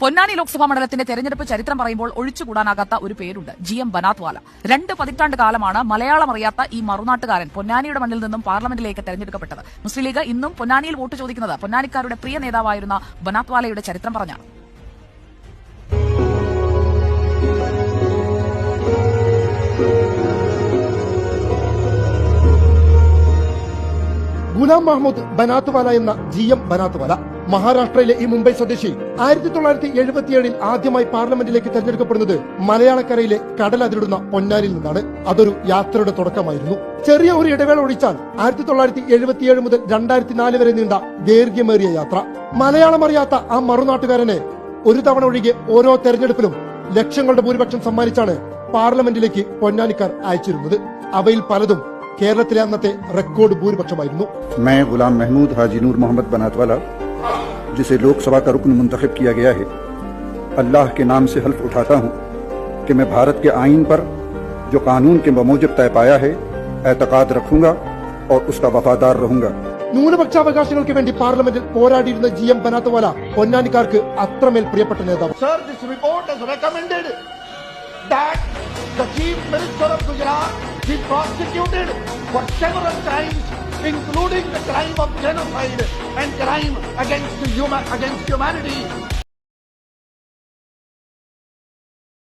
പൊന്നാനി ലോക്സഭാ മണ്ഡലത്തിന്റെ തെരഞ്ഞെടുപ്പ് ചരിത്രം പറയുമ്പോൾ ഒഴിച്ചുകൂടാനാകാത്ത ഒരു പേരുണ്ട്, GM ബനാത്വാല. 2 പതിറ്റാണ്ട് കാലമാണ് മലയാളം അറിയാത്ത ഈ മറുനാട്ടുകാരൻ പൊന്നാനിയുടെ മണ്ണിൽ നിന്നും പാർലമെന്റിലേക്ക് തെരഞ്ഞെടുക്കപ്പെട്ടത്. മുസ്ലിം ലീഗ് ഇന്നും പൊന്നാനിയിൽ വോട്ട് ചോദിക്കുന്നത് പൊന്നാനിക്കാരുടെ പ്രിയ നേതാവായിരുന്ന ബനാത്വാലയുടെ ചരിത്രം പറഞ്ഞാണ്. ഗുലാം മഹമ്മൂദ് ബനാത്വാല എന്ന GM ബനാത്വാല മഹാരാഷ്ട്രയിലെ ഈ മുംബൈ സ്വദേശി 1977 ആദ്യമായി പാർലമെന്റിലേക്ക് തെരഞ്ഞെടുക്കപ്പെടുന്നത് മലയാളക്കരയിലെ കടലതിരിടുന്ന പൊന്നാനിയിൽ നിന്നാണ്. അതൊരു യാത്രയുടെ തുടക്കമായിരുന്നു. ചെറിയ ഒരു ഇടവേള ഒഴിച്ചാൽ 1977 മുതൽ 2004 വരെ നീണ്ട ദൈർഘ്യമേറിയ യാത്ര. മലയാളം അറിയാത്ത ആ മറുനാട്ടുകാരനെ ഒരു തവണ ഒഴികെ ഓരോ തെരഞ്ഞെടുപ്പിലും ലക്ഷങ്ങളുടെ ഭൂരിപക്ഷം സമ്മാനിച്ചാണ് പാർലമെന്റിലേക്ക് പൊന്നാനിക്കാർ അയച്ചിരുന്നത്. അവയിൽ പലതും കേരളത്തിലെ അന്നത്തെ റെക്കോർഡ് ഭൂരിപക്ഷമായിരുന്നു. मैं गुलाम महमूद हाजी नूर मोहम्मद बनातवाला, जिसे लोकसभा का रुकन मुंतखब किया गया है, अल्लाह के नाम से हल्फ उठाता हूँ कि मैं भारत के आईन पर जो कानून के बमूजिब तय पाया है एतकाद रखूंगा और उसका वफादार रहूंगा. ന്യൂനപക്ഷാവകാശങ്ങൾക്ക് വേണ്ടി പാർലമെന്റിൽ പോരാടിയിരുന്ന GM ബനാത്വാല പൊന്നാനിക്കാർക്ക് അത്രമേൽ പ്രിയപ്പെട്ട നേതാവ്. Sir, this report has recommended that the Chief Minister of Gujarat be prosecuted for several crimes, including the crime of genocide and crime against humanity.